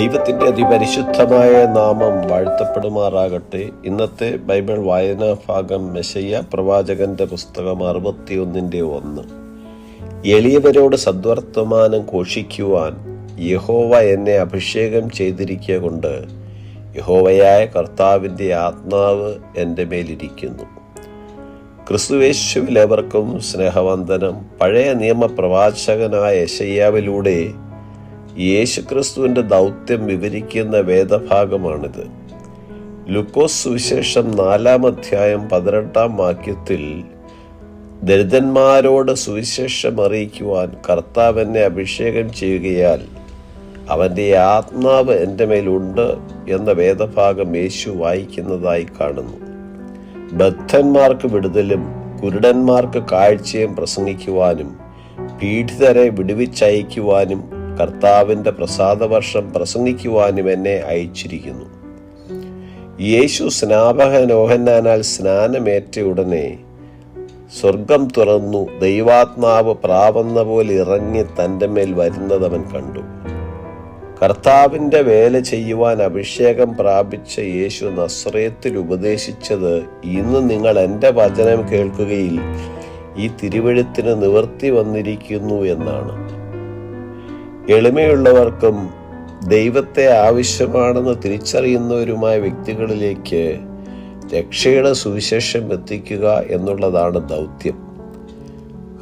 ദൈവത്തിൻ്റെ അതിപരിശുദ്ധമായ നാമം വാഴ്ത്തപ്പെടുമാറാകട്ടെ. ഇന്നത്തെ ബൈബിൾ വായനാ ഭാഗം യെശയ്യാ പ്രവാചകന്റെ പുസ്തകം 61:1. എളിയവരോട് സദ്വർത്തമാനം ഘോഷിക്കുവാൻ യഹോവ എന്നെ അഭിഷേകം ചെയ്തിരിക്കൊണ്ട് യഹോവയായ കർത്താവിൻ്റെ ആത്മാവ് എൻ്റെ മേലിരിക്കുന്നു. ക്രിസ്തുയേശുവിലേവർക്കും സ്നേഹവന്ദനം. പഴയ നിയമ പ്രവാചകനായ യെശയ്യാവിലൂടെ യേശുക്രിസ്തുവിൻ്റെ ദൗത്യം വിവരിക്കുന്ന വേദഭാഗമാണിത്. ലൂക്കോസ് സുവിശേഷം 4:18 ദരിദ്രന്മാരോട് സുവിശേഷം അറിയിക്കുവാൻ കർത്താവ് എന്നെ അഭിഷേകം ചെയ്യുകയാൽ അവൻ്റെ ആത്മാവ് എൻ്റെ മേലുണ്ട് എന്ന വേദഭാഗം യേശു വായിക്കുന്നതായി കാണുന്നു. ബദ്ധന്മാർക്ക് വിടുതലും കുരുടന്മാർക്ക് കാഴ്ചയും പ്രസംഗിക്കുവാനും പീഡിതരെ വിടുവിച്ചയക്കുവാനും കർത്താവിൻ്റെ പ്രസാദവർഷം പ്രസംഗിക്കുവാനും എന്നെ അയച്ചിരിക്കുന്നു. യേശു സ്നാപകൻ യോഹന്നാനാൽ സ്നാനമേറ്റ ഉടനെ സ്വർഗം തുറന്നു. ദൈവാത്മാവ് പ്രാവെന്ന പോലെ ഇറങ്ങി തൻ്റെ മേൽ വരുന്നതവൻ കണ്ടു. കർത്താവിൻ്റെ വേല ചെയ്യുവാൻ അഭിഷേകം പ്രാപിച്ച യേശു നസ്രയത്തിൽ ഉപദേശിച്ചത്, ഇന്ന് നിങ്ങൾ എൻ്റെ വചനം കേൾക്കുകയിൽ ഈ തിരുവെഴുത്തിന് നിവൃത്തി വന്നിരിക്കുന്നു എന്നാണ്. എളിമയുള്ളവർക്കും ദൈവത്തെ ആവശ്യമാണെന്ന് തിരിച്ചറിയുന്നവരുമായ വ്യക്തികളിലേക്ക് രക്ഷയുടെ സുവിശേഷം എത്തിക്കുക എന്നുള്ളതാണ് ദൗത്യം.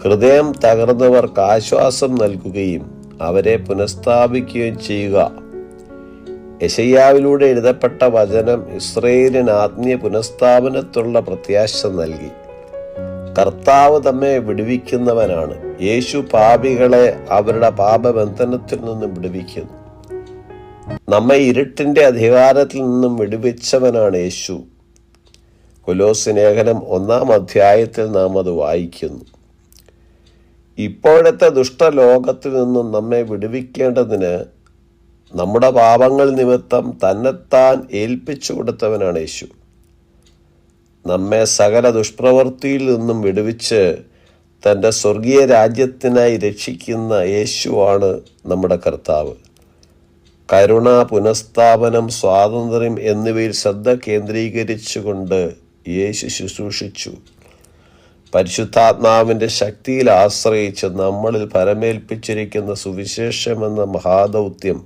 ഹൃദയം തകർന്നവർക്ക് ആശ്വാസം നൽകുകയും അവരെ പുനഃസ്ഥാപിക്കുകയും ചെയ്യുക. യെശയ്യാവിലൂടെ എഴുതപ്പെട്ട വചനം ഇസ്രായേലിന് ആത്മീയ പുനഃസ്ഥാപനത്തിലുള്ള പ്രത്യാശ നൽകി. കർത്താവ് നമ്മെ വിടുവിക്കുന്നവനാണ്. യേശു പാപികളെ അവരുടെ പാപബന്ധനത്തിൽ നിന്നും വിടുവിക്കുന്നു. നമ്മെ ഇരുട്ടിന്റെ അധികാരത്തിൽ നിന്നും വിടുവിച്ചവനാണ് യേശു. കൊലോസ്യ ലേഖനം 1 നാം അത് വായിക്കുന്നു. ഇപ്പോഴത്തെ ദുഷ്ടലോകത്തിൽ നിന്നും നമ്മെ വിടുവിക്കേണ്ടതിന് നമ്മുടെ പാപങ്ങൾ നിമിത്തം തന്നെത്താൻ ഏൽപ്പിച്ചു കൊടുത്തവനാണ് യേശു. നമ്മെ സകല ദുഷ്പ്രവൃത്തിയിൽ നിന്നും വിടുവിച്ച് തൻ്റെ സ്വർഗീയ രാജ്യത്തിനായി രക്ഷിക്കുന്ന യേശുവാണ് നമ്മുടെ കർത്താവ്. കരുണ, പുനഃസ്ഥാപനം, സ്വാതന്ത്ര്യം എന്നിവയിൽ ശ്രദ്ധ കേന്ദ്രീകരിച്ചുകൊണ്ട് യേശു ശുശ്രൂഷിച്ചു. പരിശുദ്ധാത്മാവിൻ്റെ ശക്തിയിൽ ആശ്രയിച്ച് നമ്മളിൽ ഫലമേൽപ്പിച്ചിരിക്കുന്ന സുവിശേഷമെന്ന മഹാദൗത്യം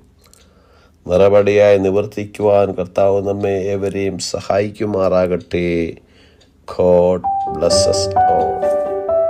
നിറപടിയായി നിവർത്തിക്കുവാൻ കർത്താവ് നമ്മെ ഏവരെയും സഹായിക്കുമാറാകട്ടെ. God bless us all.